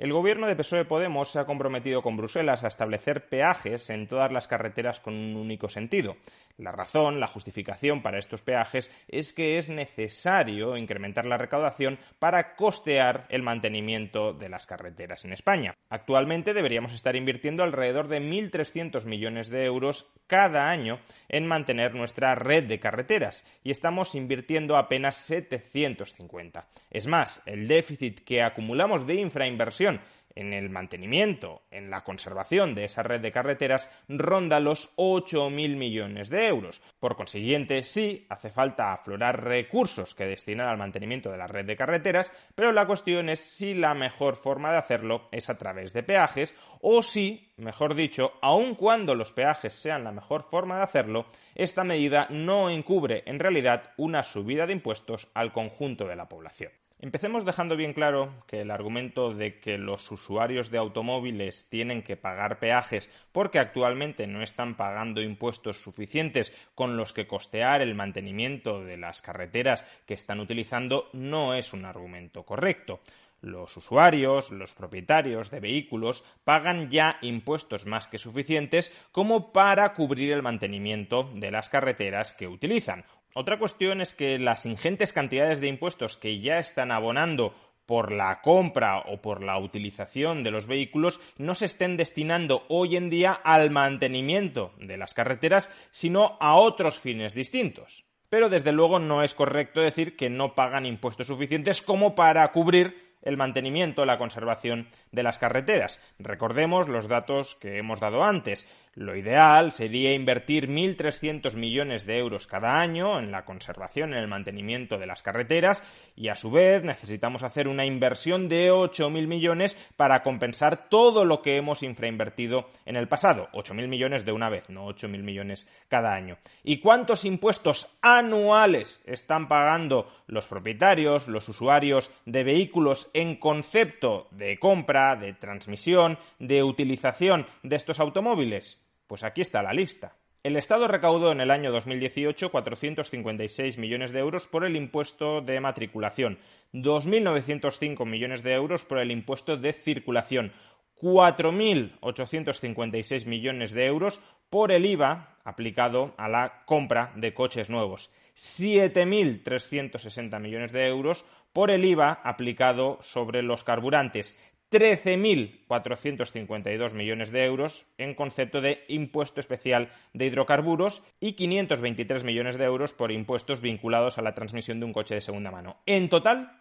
El gobierno de PSOE-Podemos se ha comprometido con Bruselas a establecer peajes en todas las carreteras con un único sentido. La razón, la justificación para estos peajes es que es necesario incrementar la recaudación para costear el mantenimiento de las carreteras en España. Actualmente deberíamos estar invirtiendo alrededor de 1.300 millones de euros cada año en mantener nuestra red de carreteras y estamos invirtiendo apenas 750. Es más, el déficit que acumulamos de infrainversión en el mantenimiento, en la conservación de esa red de carreteras, ronda los 8.000 millones de euros. Por consiguiente, sí, hace falta aflorar recursos que destinar al mantenimiento de la red de carreteras, pero la cuestión es si la mejor forma de hacerlo es a través de peajes o si, mejor dicho, aun cuando los peajes sean la mejor forma de hacerlo, esta medida no encubre en realidad una subida de impuestos al conjunto de la población. Empecemos dejando bien claro que el argumento de que los usuarios de automóviles tienen que pagar peajes porque actualmente no están pagando impuestos suficientes con los que costear el mantenimiento de las carreteras que están utilizando no es un argumento correcto. Los usuarios, los propietarios de vehículos pagan ya impuestos más que suficientes como para cubrir el mantenimiento de las carreteras que utilizan. Otra cuestión es que las ingentes cantidades de impuestos que ya están abonando por la compra o por la utilización de los vehículos no se estén destinando hoy en día al mantenimiento de las carreteras, sino a otros fines distintos. Pero desde luego no es correcto decir que no pagan impuestos suficientes como para cubrir el mantenimiento, la conservación de las carreteras. Recordemos los datos que hemos dado antes. Lo ideal sería invertir 1.300 millones de euros cada año en la conservación, en el mantenimiento de las carreteras y a su vez necesitamos hacer una inversión de 8.000 millones para compensar todo lo que hemos infrainvertido en el pasado. 8.000 millones de una vez, no 8.000 millones cada año. ¿Y cuántos impuestos anuales están pagando los propietarios, los usuarios de vehículos en concepto de compra, de transmisión, de utilización de estos automóviles? Pues aquí está la lista. El Estado recaudó en el año 2018 456 millones de euros por el impuesto de matriculación, 2.905 millones de euros por el impuesto de circulación, 4.856 millones de euros por el IVA aplicado a la compra de coches nuevos, 7.360 millones de euros por el IVA aplicado sobre los carburantes, 13.452 millones de euros en concepto de impuesto especial de hidrocarburos y 523 millones de euros por impuestos vinculados a la transmisión de un coche de segunda mano. En total,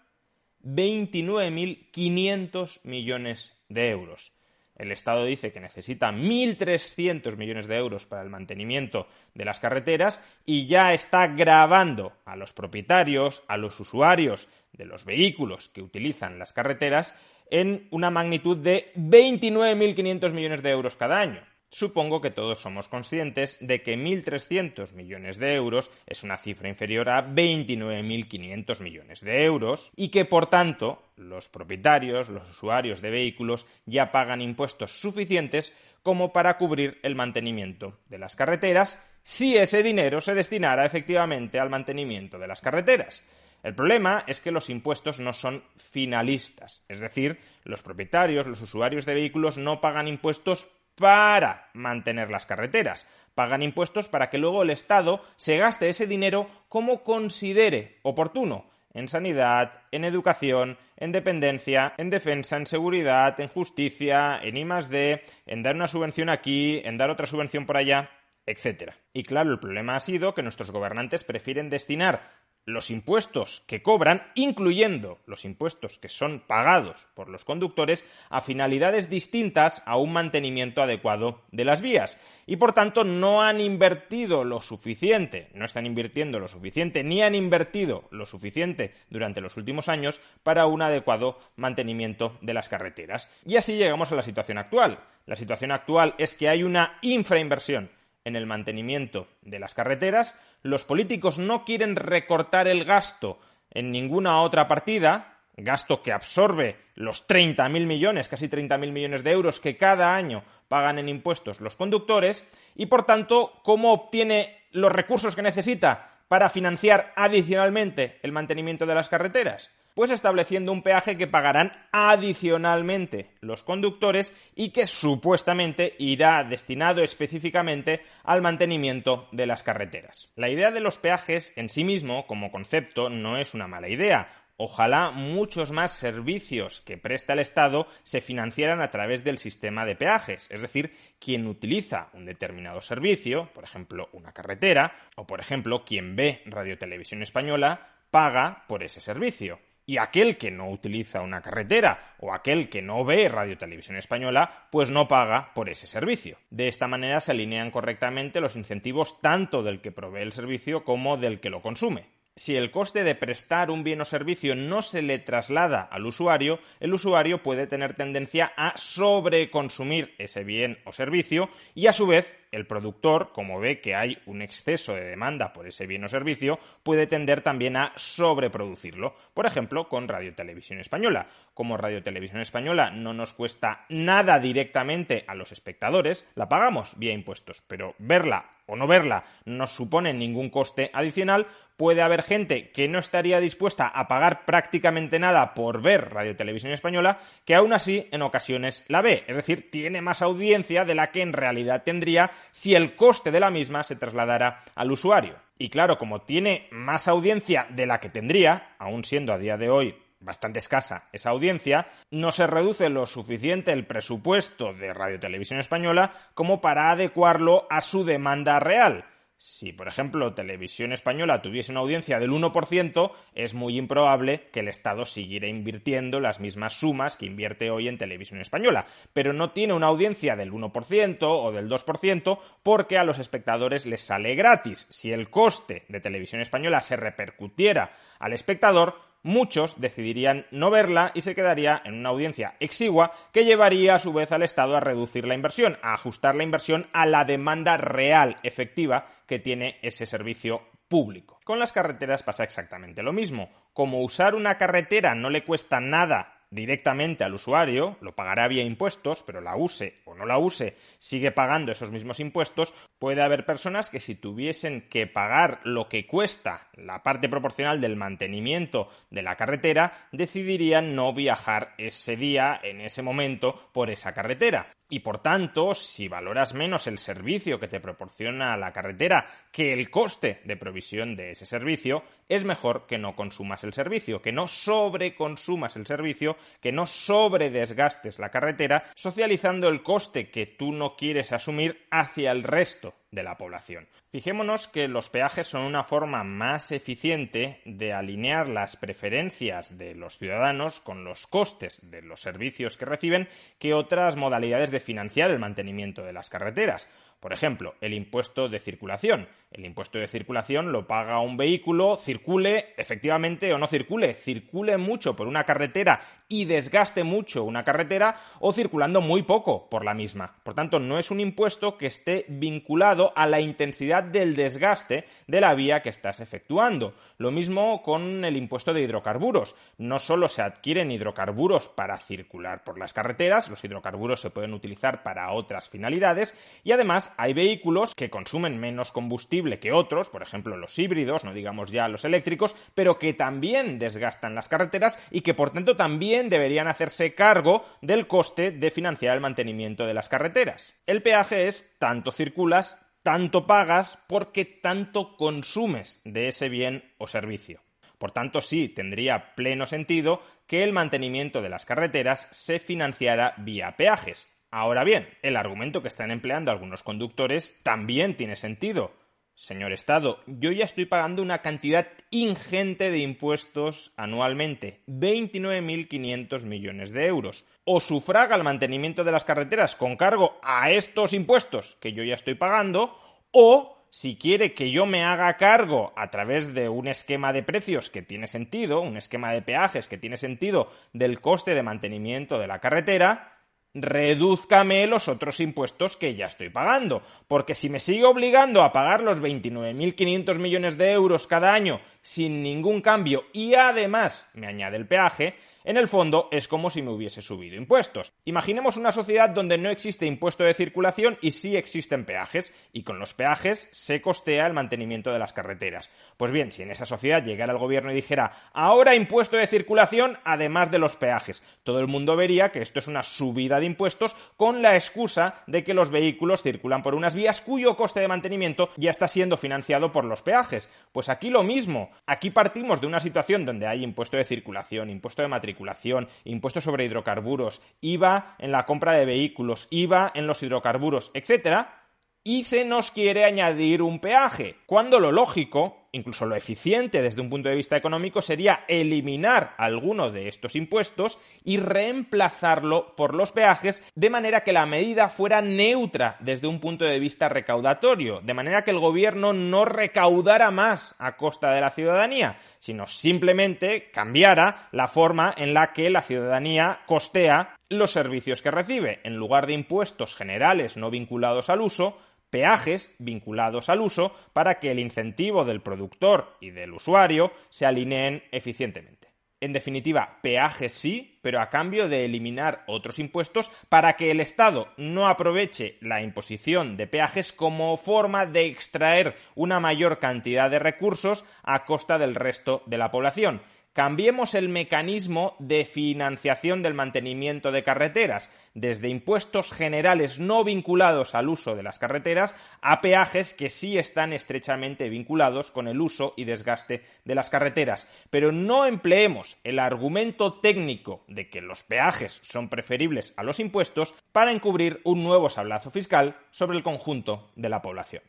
29.500 millones de euros. El Estado dice que necesita 1.300 millones de euros para el mantenimiento de las carreteras y ya está gravando a los propietarios, a los usuarios de los vehículos que utilizan las carreteras en una magnitud de 29.500 millones de euros cada año. Supongo que todos somos conscientes de que 1.300 millones de euros es una cifra inferior a 29.500 millones de euros y que, por tanto, los propietarios, los usuarios de vehículos ya pagan impuestos suficientes como para cubrir el mantenimiento de las carreteras si ese dinero se destinara efectivamente al mantenimiento de las carreteras. El problema es que los impuestos no son finalistas, es decir, los propietarios, los usuarios de vehículos no pagan impuestos para mantener las carreteras. Pagan impuestos para que luego el Estado se gaste ese dinero como considere oportuno, en sanidad, en educación, en dependencia, en defensa, en seguridad, en justicia, en I+D, en dar una subvención aquí, en dar otra subvención por allá, etc. Y claro, el problema ha sido que nuestros gobernantes prefieren destinar los impuestos que cobran, incluyendo los impuestos que son pagados por los conductores, a finalidades distintas a un mantenimiento adecuado de las vías. Y por tanto no han invertido lo suficiente, no están invirtiendo lo suficiente, ni han invertido lo suficiente durante los últimos años para un adecuado mantenimiento de las carreteras. Y así llegamos a la situación actual. La situación actual es que hay una infrainversión en el mantenimiento de las carreteras, los políticos no quieren recortar el gasto en ninguna otra partida, gasto que absorbe los 30.000 millones, casi 30.000 millones de euros que cada año pagan en impuestos los conductores, y por tanto, ¿cómo obtiene los recursos que necesita para financiar adicionalmente el mantenimiento de las carreteras? Pues estableciendo un peaje que pagarán adicionalmente los conductores y que supuestamente irá destinado específicamente al mantenimiento de las carreteras. La idea de los peajes en sí mismo, como concepto, no es una mala idea. Ojalá muchos más servicios que presta el Estado se financiaran a través del sistema de peajes, es decir, quien utiliza un determinado servicio, por ejemplo, una carretera, o por ejemplo, quien ve Radio Televisión Española, paga por ese servicio. Y aquel que no utiliza una carretera o aquel que no ve Radio Televisión Española, pues no paga por ese servicio. De esta manera se alinean correctamente los incentivos tanto del que provee el servicio como del que lo consume. Si el coste de prestar un bien o servicio no se le traslada al usuario, el usuario puede tener tendencia a sobreconsumir ese bien o servicio y a su vez el productor, como ve que hay un exceso de demanda por ese bien o servicio, puede tender también a sobreproducirlo. Por ejemplo, con Radio Televisión Española. Como Radio Televisión Española no nos cuesta nada directamente a los espectadores, la pagamos vía impuestos, pero verla o no verla no supone ningún coste adicional, puede haber gente que no estaría dispuesta a pagar prácticamente nada por ver Radio Televisión Española, que aún así en ocasiones la ve, es decir, tiene más audiencia de la que en realidad tendría si el coste de la misma se trasladara al usuario. Y claro, como tiene más audiencia de la que tendría, aún siendo a día de hoy bastante escasa esa audiencia, no se reduce lo suficiente el presupuesto de Radio Televisión Española como para adecuarlo a su demanda real. Si, por ejemplo, Televisión Española tuviese una audiencia del 1%, es muy improbable que el Estado siguiera invirtiendo las mismas sumas que invierte hoy en Televisión Española, pero no tiene una audiencia del 1% o del 2% porque a los espectadores les sale gratis. Si el coste de Televisión Española se repercutiera al espectador, muchos decidirían no verla y se quedaría en una audiencia exigua que llevaría a su vez al Estado a reducir la inversión, a ajustar la inversión a la demanda real, efectiva, que tiene ese servicio público. Con las carreteras pasa exactamente lo mismo. Como usar una carretera no le cuesta nada directamente al usuario, lo pagará vía impuestos, pero la use o no la use, sigue pagando esos mismos impuestos, puede haber personas que si tuviesen que pagar lo que cuesta la parte proporcional del mantenimiento de la carretera, decidirían no viajar ese día, en ese momento, por esa carretera. Y por tanto, si valoras menos el servicio que te proporciona la carretera que el coste de provisión de ese servicio, es mejor que no consumas el servicio, que no sobreconsumas el servicio, que no sobredesgastes la carretera, socializando el coste que tú no quieres asumir hacia el resto de la población. Fijémonos que los peajes son una forma más eficiente de alinear las preferencias de los ciudadanos con los costes de los servicios que reciben que otras modalidades de financiar el mantenimiento de las carreteras. Por ejemplo, el impuesto de circulación. El impuesto de circulación lo paga un vehículo, circule efectivamente o no circule mucho por una carretera y desgaste mucho una carretera o circulando muy poco por la misma. Por tanto, no es un impuesto que esté vinculado a la intensidad del desgaste de la vía que estás efectuando. Lo mismo con el impuesto de hidrocarburos. No solo se adquieren hidrocarburos para circular por las carreteras, los hidrocarburos se pueden utilizar para otras finalidades y además hay vehículos que consumen menos combustible que otros, por ejemplo los híbridos, no digamos ya los eléctricos, pero que también desgastan las carreteras y que por tanto también deberían hacerse cargo del coste de financiar el mantenimiento de las carreteras. El peaje es tanto circulas, tanto pagas, porque tanto consumes de ese bien o servicio. Por tanto, sí, tendría pleno sentido que el mantenimiento de las carreteras se financiara vía peajes. Ahora bien, el argumento que están empleando algunos conductores también tiene sentido. Señor Estado, yo ya estoy pagando una cantidad ingente de impuestos anualmente, 29.500 millones de euros. O sufraga el mantenimiento de las carreteras con cargo a estos impuestos que yo ya estoy pagando, o si quiere que yo me haga cargo a través de un esquema de precios que tiene sentido, un esquema de peajes que tiene sentido del coste de mantenimiento de la carretera, redúzcame los otros impuestos que ya estoy pagando, porque si me sigue obligando a pagar los 29.500 millones de euros cada año sin ningún cambio y además me añade el peaje, En el fondo es como si me hubiese subido impuestos. Imaginemos una sociedad donde no existe impuesto de circulación y sí existen peajes, y con los peajes se costea el mantenimiento de las carreteras. Pues bien, si en esa sociedad llegara el gobierno y dijera ahora impuesto de circulación además de los peajes, todo el mundo vería que esto es una subida de impuestos con la excusa de que los vehículos circulan por unas vías cuyo coste de mantenimiento ya está siendo financiado por los peajes. Pues aquí lo mismo. Aquí partimos de una situación donde hay impuesto de circulación, impuesto de matriculación, impuesto sobre hidrocarburos, IVA en la compra de vehículos, IVA en los hidrocarburos, etcétera, y se nos quiere añadir un peaje, cuando lo lógico, incluso lo eficiente desde un punto de vista económico, sería eliminar alguno de estos impuestos y reemplazarlo por los peajes, de manera que la medida fuera neutra desde un punto de vista recaudatorio, de manera que el gobierno no recaudara más a costa de la ciudadanía, sino simplemente cambiara la forma en la que la ciudadanía costea los servicios que recibe. En lugar de impuestos generales no vinculados al uso, peajes vinculados al uso para que el incentivo del productor y del usuario se alineen eficientemente. En definitiva, peajes sí, pero a cambio de eliminar otros impuestos para que el Estado no aproveche la imposición de peajes como forma de extraer una mayor cantidad de recursos a costa del resto de la población. Cambiemos el mecanismo de financiación del mantenimiento de carreteras, desde impuestos generales no vinculados al uso de las carreteras a peajes que sí están estrechamente vinculados con el uso y desgaste de las carreteras. Pero no empleemos el argumento técnico de que los peajes son preferibles a los impuestos para encubrir un nuevo sablazo fiscal sobre el conjunto de la población.